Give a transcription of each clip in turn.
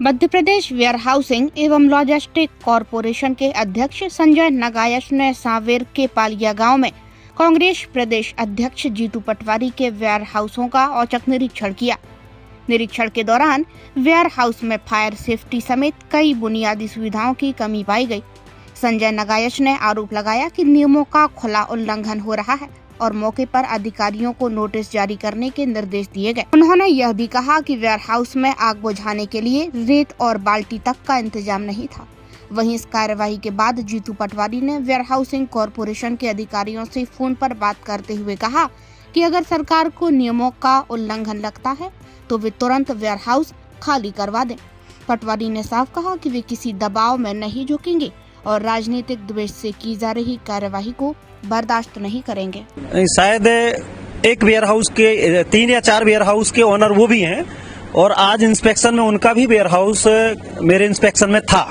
Madhya Pradesh where housing एवं logistic corporation के अध्यक्ष संजय नगायश ने सांवेर के पालिया गांव में कांग्रेस प्रदेश अध्यक्ष जीतू पटवारी के वेयर हाउसों का औचक निरीक्षण किया। निरीक्षण के दौरान वेयर हाउस में फायर सेफ्टी समेत कई बुनियादी सुविधाओं की कमी पाई गई। संजय नगायश ने आरोप लगाया कि नियमों का खुला उल्लंघन हो रहा है और मौके पर अधिकारियों को नोटिस जारी करने के निर्देश दिए गए। उन्होंने यह भी कहा कि वेयर हाउस में आग बुझाने के लिए रेत और बाल्टी तक का इंतजाम नहीं था। वहीं इस कार्यवाही के बाद जीतू पटवारी ने वेयर हाउसिंग कॉरपोरेशन के अधिकारियों से फोन पर बात करते हुए कहा कि अगर सरकार को नियमों का उल्लंघन लगता है तो वे तुरंत वेयर हाउस खाली करवा दें। पटवारी ने साफ कहा कि वे किसी दबाव में नहीं झुकेंगे और राजनीतिक द्वेष से की जा रही कार्यवाही को बर्दाश्त नहीं करेंगे। शायद एक वेयर हाउस के 3 या 4 वेयर हाउस के ओनर वो भी हैं और आज इंस्पेक्शन में उनका भी वेयर हाउस मेरे इंस्पेक्शन में था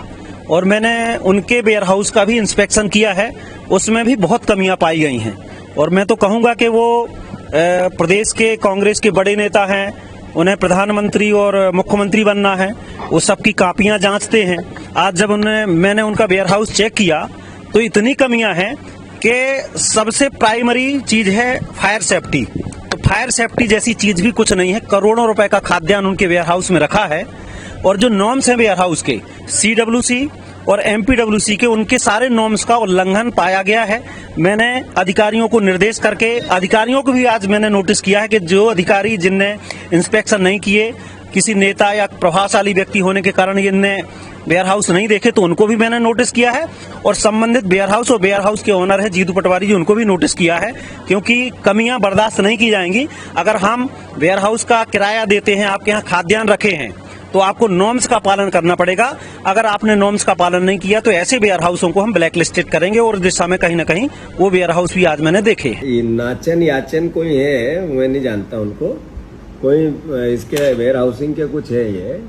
और मैंने उनके वेयर हाउस का भी इंस्पेक्शन किया है। उसमें भी बहुत कमियां पाई गई हैं और मैं तो कहूंगा कि वो प्रदेश के कांग्रेस के बड़े नेता हैं, उन्हें प्रधानमंत्री और मुख्यमंत्री बनना है, वो सबकी कापियां जांचते हैं। आज जब मैंने उनका वेयर हाउस चेक किया तो इतनी कमियां हैं कि सबसे प्राइमरी चीज है फायर सेफ्टी। तो फायर सेफ्टी जैसी चीज भी कुछ नहीं है। करोड़ों रुपए का खाद्यान्न उनके वेयर हाउस में रखा है और जो नॉर्म्स हैं वेयर हाउस के CWC और MPWC के, उनके सारे नॉर्म्स का उल्लंघन पाया गया है। मैंने अधिकारियों को निर्देश करके अधिकारियों को भी आज मैंने नोटिस किया है कि जो अधिकारी जिनने इंस्पेक्शन नहीं किए, किसी नेता या प्रभावशाली व्यक्ति होने के कारण इनने वेयर हाउस नहीं देखे, तो उनको भी मैंने नोटिस किया है और संबंधित वेयर हाउस और वेयर हाउस के ओनर है जीतू पटवारी जी, उनको भी नोटिस किया है, क्योंकि कमियां बर्दाश्त नहीं की जाएंगी। अगर हम वेयर हाउस का किराया देते हैं, आपके यहाँ खाद्यान्न रखे हैं, तो आपको नॉर्म्स का पालन करना पड़ेगा। अगर आपने नॉर्म्स का पालन नहीं किया तो ऐसे वेयर हाउसों को हम ब्लैक लिस्टेड करेंगे और इस दिशा में कहीं ना कहीं वो वेयर हाउस भी आज मैंने देखे। नाचन याचन कोई है, मैं नहीं जानता उनको, कोई इसके वेयर हाउसिंग के कुछ है। ये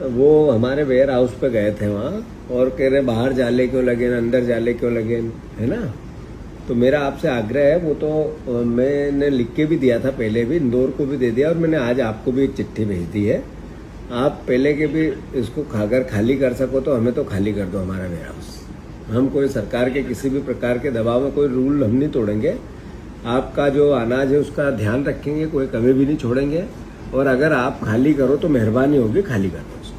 वो हमारे वेयर हाउस पे गए थे वहाँ और कह रहे बाहर जाले क्यों लगे, अंदर जाले क्यों लगे, है ना। तो मेरा आपसे आग्रह है, वो तो मैंने लिख के भी दिया था पहले भी, इंदौर को भी दे दिया और मैंने आज आपको भी एक चिट्ठी भेज दी है। आप पहले के भी इसको अगर खाली कर सको तो हमें तो खाली कर दो हमारा वेयर हाउस। हम कोई सरकार के किसी भी प्रकार के दबाव में कोई रूल हम नहीं तोड़ेंगे। आपका जो अनाज है उसका ध्यान रखेंगे, कोई कमी भी नहीं छोड़ेंगे और अगर आप खाली करो तो मेहरबानी होगी, खाली कर दो उसको।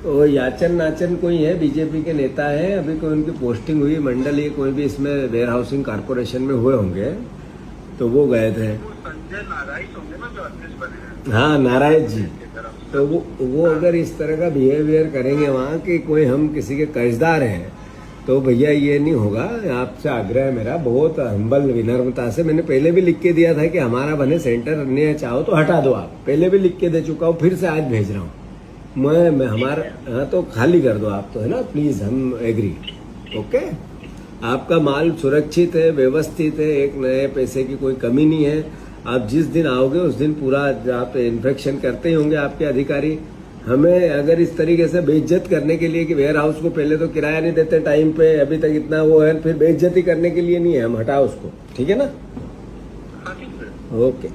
तो याचन नाचन कोई है, बीजेपी के नेता है, अभी कोई उनकी पोस्टिंग हुई मंडल या कोई भी इसमें वेयर हाउसिंग कारपोरेशन में हुए होंगे, तो वो गए थे। हाँ, नारायण जी। तो वो अगर इस तरह का बिहेवियर करेंगे वहाँ कि कोई हम किसी के कर्जदार हैं, तो भैया ये नहीं होगा। आपसे आग्रह है मेरा, बहुत हम्बल विनम्रता से। मैंने पहले भी लिख के दिया था कि हमारा बने सेंटर, अन्य चाहो तो हटा दो। आप पहले भी लिख के दे चुका हूँ, फिर से आज भेज रहा हूँ मैं हमारा। हाँ, तो खाली कर दो आप, तो है ना, प्लीज, हम एग्री। ओके, आपका माल सुरक्षित है, व्यवस्थित है, एक नए पैसे की कोई कमी नहीं है। आप जिस दिन आओगे उस दिन पूरा आप इन्फेक्शन करते ही होंगे आपके अधिकारी। हमें अगर इस तरीके से बेइज्जत करने के लिए कि वेयर हाउस को पहले तो किराया नहीं देते टाइम पे, अभी तक इतना वो है, फिर बेइज्जती करने के लिए नहीं है, हम हटाओ उसको, ठीक है ना। ओके।